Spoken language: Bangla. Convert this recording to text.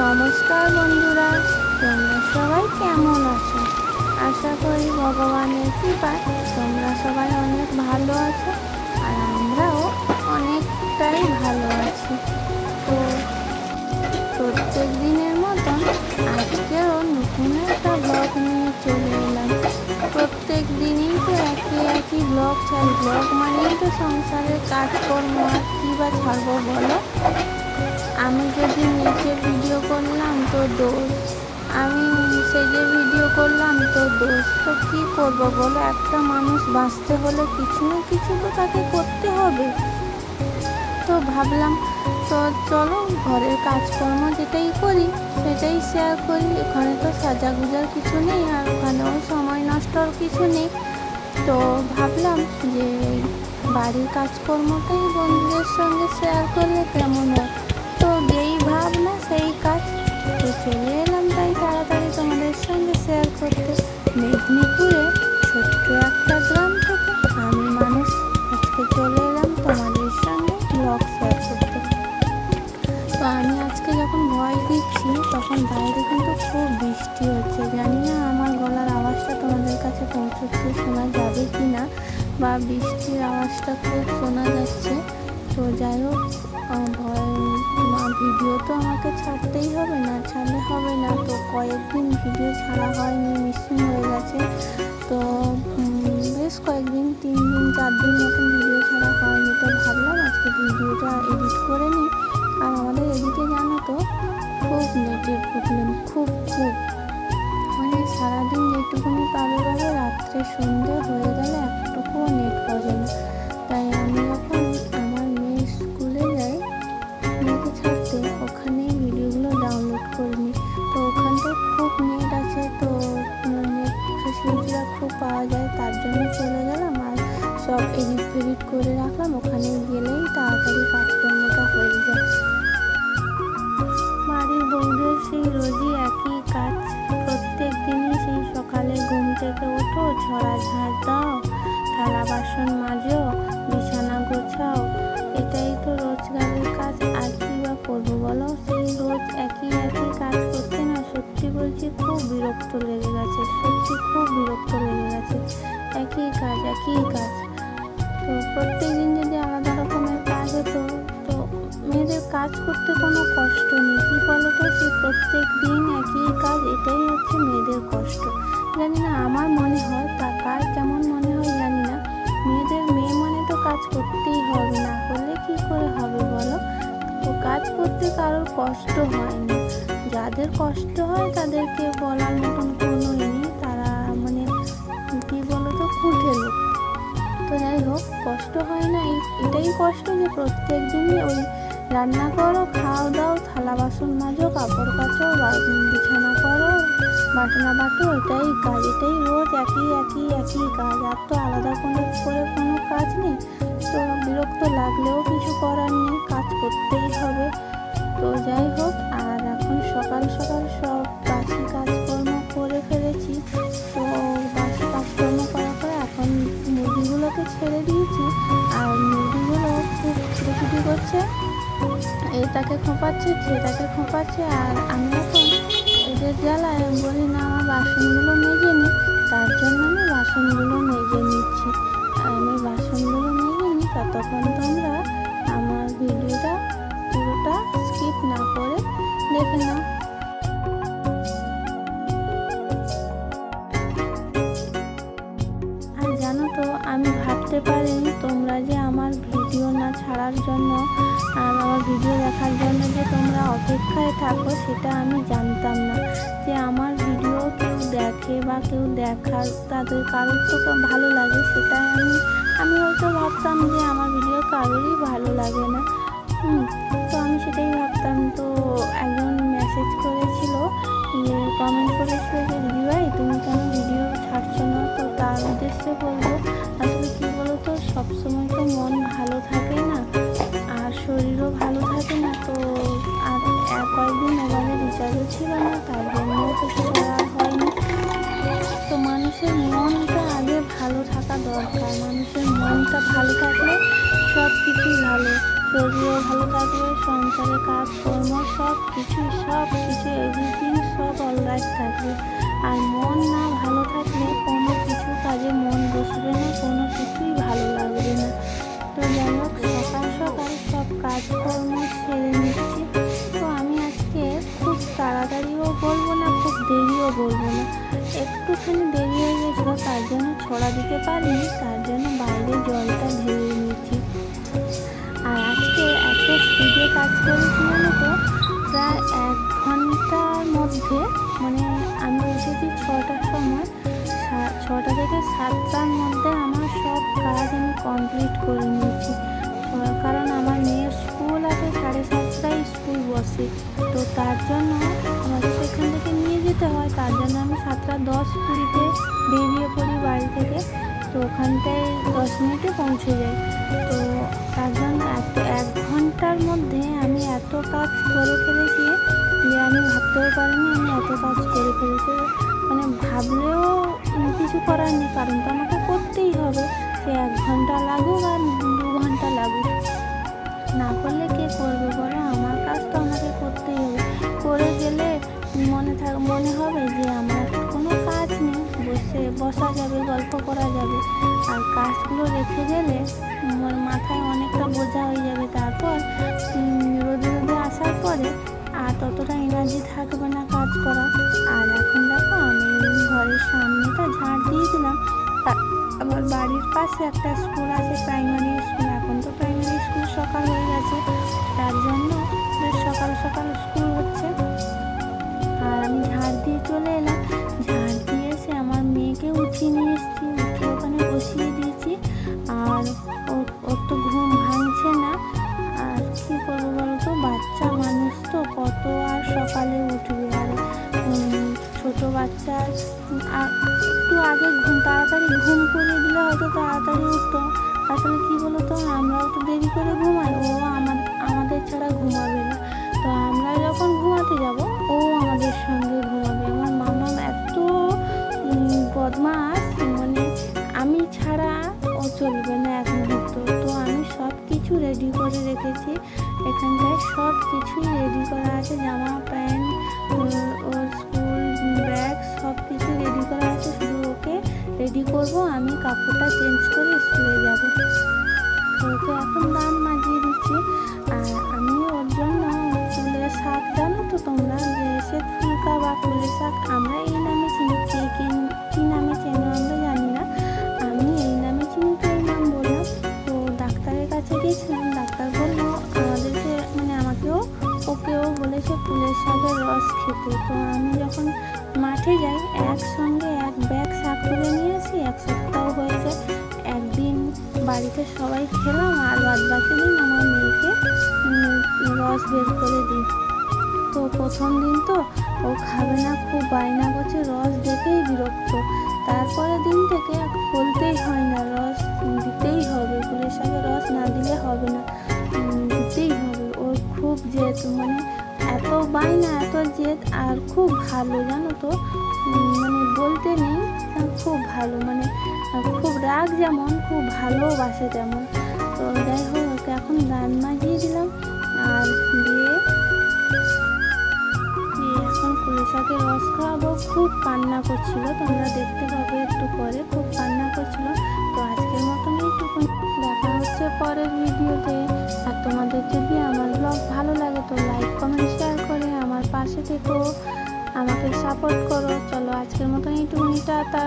নমস্কার বন্ধুরা, তোমরা সবাই কেমন আছো? আশা করি ভগবানের কৃপায় তোমরা সবাই অনেক ভালো আছো, আর আমরাও অনেকটাই ভালো আছি। তো প্রত্যেক দিনের মতন আজকেও নতুন একটা ব্লগ নিয়ে চলে এলাম। প্রত্যেক দিনই তো একই ব্লগ ছাড়ি। ব্লগ মানেই তো সংসারের কাজকর্ম, আর কী বা ছাড়বো বলো? আমি যদি নিচে ভিডিও করলাম তো দোষ, আমি সেজে ভিডিও করলাম তো দোষ। তো কী করবো বলো? একটা মানুষ বাঁচতে হলে কিছু না কিছু তো তাকে করতে হবে। তো ভাবলাম তো চলো ঘরের কাজকর্ম যেটাই করি সেটাই শেয়ার করি। ওখানে তো সাজাগুজার কিছু নেই, আর ওখানেও সময় নষ্টর কিছু নেই। তো ভাবলাম যে বাড়ির কাজকর্মটাই বন্ধুদের সঙ্গে শেয়ার করলে কেমন হয়। তো যেই ভাবনা সেই কাজ, তো চলে এলাম তাই তাড়াতাড়ি তোমাদের সঙ্গে শেয়ার করতে। মেদিনীপুরে ছোট্ট একটা গ্রাম থেকে আমি মানুষ আজকে চলে এলাম তোমাদের সঙ্গে ব্লগ শেয়ার করতে। তো আমি আজকে যখন ভয়েস দিচ্ছি তখন বাইরে কিন্তু খুব বৃষ্টি হচ্ছে। জানি না আমার গলার আওয়াজটা তোমাদের কাছে পৌঁছচ্ছে, শোনা যাবে কি না, বা বৃষ্টির আওয়াজটা খুব শোনা যাচ্ছে। তো যাই হোক, ভিডিও তো আমাকে ছাড়তেই হবে, না ছাড়লে হবে না। তো কয়েকদিন ভিডিও ছাড়া হয়নি, মিসিং হয়ে গেছে। তো বেশ কয়েকদিন, 3 দিন 4 দিন মতন ভিডিও ছাড়া হয়নি। তো ভাবলাম আজকে ভিডিওটা এডিট করে নিই। আর আমাদের এদিকে জানো তো খুব নেটের প্রবলেম, খুব মানে সারাদিন যেটুকুনি পাবে রাত্রে সন্ধে হয়ে গেলে একটুকুও নেট পাবে না। তাই আমি যখন আমার মেয়ের স্কুলে যাই, মেয়েকে ছাড়তে, ওখানেই ভিডিওগুলো ডাউনলোড করে নিই। তো ওখানটায় খুব নেট আছে, তো নেট ফেসিলিটিটা খুব পাওয়া যায়, তার জন্য চলে গেলাম। আর সব এডিট করে রাখলাম, ওখানে গেলেই তাড়াতাড়ি কাজকর্মটা হয়ে যায়। বাড়ির বউদের সেই রোজই একই কাজ। প্রত্যেক দিনই সেই সকালে ঘুম থেকে ওঠো, ঝাড় দাও, থালা বাসন মাজো, বিছানা গোছাও, এটাই তো রোজগারের কাজ। আর কি বা করবো বলো? সেই রোজ একই কাজ করতে না সত্যি বলছি খুব বিরক্ত লেগে গেছে, একই কাজ। তো প্রত্যেক দিন যদি আলাদা রকমের কাজ হতো তো মেয়েদের কাজ করতে কোনো কষ্ট নেই। কী বলো তো, সেই প্রত্যেক দিন একই কাজ, এটাই হচ্ছে মেয়েদের কষ্ট। জানি না, আমার মনে হয়, তা কার কেমন মনে হয় জানি না, মেয়ে মানে তো কাজ করতেই হবে, না করলে কি করে হবে বলো? তো কাজ করতে কারোর কষ্ট হয় না। যাদের কষ্ট হয় তাদেরকে বলার মতন কোনো নেই, তারা মানে কী বলো তো, কুঁঠে লোক। তো যাই হোক, কষ্ট হয় না, এটাই কষ্ট যে প্রত্যেক দিনই ওই রান্না করো, খাও দাও, থালা বাসন মাজো, কাপড় কাচো, বিছানা করো, বাটনা বাটো, এটাই কাজ, এটাই রোজ একই কাজ। আর তো আলাদা করে কোনো কাজ নেই। তো বিরক্ত লাগলেও কিছু করার নেই, কাজ করতেই হবে। তো যাই হোক, আর এখন সকাল সব বাসি কাজকর্ম করে ফেলেছি। তো বাসি কাজকর্ম করার পরে এখন মুরগিগুলোকে ছেড়ে দিয়েছি। আর মুরগিগুলো খুব ছুটোছুটি করছে, এটাকে খোঁপাচ্ছে, সেটাকে খোঁপাচ্ছে। আর আমি এখন এদের জ্বালায় বলি না আমার বাসনগুলো মেজে নিই, তার জন্য আমি বাসনগুলো মেজে নিচ্ছি। আর আমি বাসনগুলো মেজে নিই, ততক্ষণ তোমরা আমার ভিডিওটা পুরোটা স্কিপ না করে দেখে নাও। আর জানো তো, আমি ভাবতে পারিনি তোমরা যে আমার ভিডিও না ছাড়ার জন্য আর আমার ভিডিও দেখার জন্য যে তোমরা অপেক্ষায় থাকো, সেটা আমি জানতাম না। যে আমার ভিডিও কেউ দেখে বা কেউ দেখার, তাদের কারোর তো ভালো লাগে, সেটাই আমি হয়তো ভাবতাম যে আমার ভিডিও কারোরই ভালো লাগে না। তো আমি সেটাই ভাবতাম। তো একজন মেসেজ করেছিল, কমেন্ট করেছিল যে দিদিভাই তুমি কেন ভিডিও ছাড়ছো না? তো তার উদ্দেশ্যে বলবো, আসলে কী বলো তো, সবসময় তো মন ভালো থাকে না, আর শরীরও ভালো থাকে না। তো আর কয়েকদিন মোবাইলে রিচার্জও ছিল না, তার জন্যও কিছু করা হয়নি। তো মানুষের মনটা আগে ভালো থাকা দরকার। মানুষের মনটা ভালো থাকলে সব কিছুই ভালো, শরীরও ভালো থাকবে, সংসারে কাজকর্ম সব কিছু কাজ থাকবে। আর মন না ভালো থাকলে কোনো কিছু কাজে মন বসবে না, কোনো কিছুই ভালো লাগবে না। তো যাই হোক, সকাল সকাল সব কাজকর্ম সেরে নিচ্ছি। তো আমি আজকে খুব তাড়াতাড়িও বলবো না, খুব দেরিও বলবো না, একটুখানি দেরি হয়ে গেছিলো, তার জন্য ছড়া দিতে পারিনি, তার জন্য বাইরে জলটা ঢেলে নিয়েছি। আর আজকে এত স্পিডে কাজ করেছি জানো তো, প্রায় 1 ঘন্টার মধ্যে, মানে আমি উঠেছি 6টার সময়, 6টা থেকে 7টার মধ্যে আমার সব কাজ আমি কমপ্লিট করে নিয়েছি। কারণ আমার মেয়ের স্কুল আছে, 7:30টায় স্কুল বসে, তো তার জন্য আমাকে সেখান থেকে নিয়ে যেতে হয়। তার জন্য আমি 7:10-20 বেরিয়ে পড়ি বাড়ি থেকে। তো ওখানটায় 10 মিনিটে পৌঁছে যাই। তো তার জন্য 1 ঘন্টার মধ্যে আমি এত কাজ করে ফেলেছি যে আমি ভাবতেও পারিনি আমি এত কাজ করে ফেলেছি। মানে ভাবলেও কিছু করার নেই, কারণ তো আমাকে করতেই হবে। সে 1 ঘন্টা লাগুক আর 2 ঘন্টা লাগুক, না করলে কে করবে বলো? আমার কাজ তো আমাকে করতেই হবে। করে গেলে মনে হবে যে আমার কোনো কাজ নেই, বসা যাবে, গল্প করা যাবে। আর কাজগুলো রেখে গেলে মাথায় অনেকটা বোঝা হয়ে যাবে। তারপর রোদে আসার পরে আর ততটা এনার্জি থাকবে না কাজ করা। আর এখন দেখো, আমি ঘরের সামনেটা ঝাড় দিয়ে দিলাম। আমার বাড়ির পাশে একটা স্কুল আছে, প্রাইমারি স্কুল। এখন তো প্রাইমারি স্কুল সকাল হয়ে গেছে, তার জন্য সকাল সকাল স্কুল হচ্ছে। আর আমি ঝাড় দিয়ে চলে এলাম। ঝাড় দিয়ে এসে আমার মেয়েকে উঠিয়ে নিয়ে এসেছি, উঠিয়ে ওখানে বসিয়ে দিয়েছি। আর ওর তো ঘুম ভাঙছে না। আর কী করবো বলো তো, বাচ্চা মানুষ তো কত আর সকালে উঠবে। আর ছোটো বাচ্চা একটু আগে তাড়াতাড়ি ঘুম করিয়ে দিলে হয়তো তাড়াতাড়ি উঠতো। আসলে কী বলো তো, আমরাও তো দেরি করে ঘুমাই, ও আমাদের ছাড়া ঘুমাবে না। তো আমরা যখন ঘুমাতে যাব, ও আমাদের সঙ্গে ঘুমাবে। আমার মামা এত বদমাস, মানে আমি ছাড়া ও চলবে না এক মুহূর্ত। তো আমি সব কিছু রেডি করে রেখেছি, এখানটায় সব কিছুই রেডি করা আছে। জামা প্যান্ট, ওর স্কুল ব্যাগ সব কিছু রেডি করা আছে। শুধু ওকে রেডি করবো, আমি কাপড়টা চেঞ্জ করে স্কুলে যাব। তো এখন দাঁত মাজিয়ে দিচ্ছি। আর আমি ওর জন্য কুলের শাক, জানো তো তোমরা, যে সে ফুলকা বা কুলের শাক আমরা এই নামে চিনি, কী নামে চেনো আমরা জানি না, আমি এই নামে চিনি, তো এই নাম বললাম। তো ডাক্তারের কাছে গিয়েছিলাম, ডাক্তার বললো আমাদেরকে, মানে ওকেও বলেছে ফুলের শাকের রস খেতে। তো আমি যখন মাঠে যাই, একসঙ্গে 1 ব্যাগ শাক তুলে নিয়ে আসি, 1 সপ্তাহ হয়ে যায়। একদিন বাড়িতে সবাই খেলাম, আর বাদবাকি দিন আমার মেয়েকে রস বের করে দিই। তো প্রথম দিন তো ও খাবে না, খুব বায়না করছে, রস দেখেই বিরক্ত। তারপরের দিন থেকে বলতেই হয় না, রস দিতেই হবে, ফুলের শাকের রস না দিলে হবে না, দিতেই হবে। ওর খুব জেদ, মানে এত বায়না, এত জেদ। আর খুব ভালো, জানো তো, মানে বলতে নেই, খুব ভালো, মানে খুব রাগ যেমন, খুব ভালোবাসে তেমন। তো যাই হোক, ওকে এখন দাঁত মাজিয়ে দিলাম। আর দিয়ে এখন কুলের শাকের রস খাওয়াবো। খুব কান্না করছিল, তোমরা দেখতে পাবে একটু পরে, খুব কান্না করছিল। তো আজকের মতন এইটুকু, দেখা হচ্ছে পরের ভিডিওতে। আর তোমাদের যদি আমার ব্লগ ভালো লাগে তো লাইক, কমেন্ট, শেয়ার করে আমার পাশে থেকো, আমাকে সাপোর্ট করো। চলো আজকের মতন এইটুকুনি, টাটা।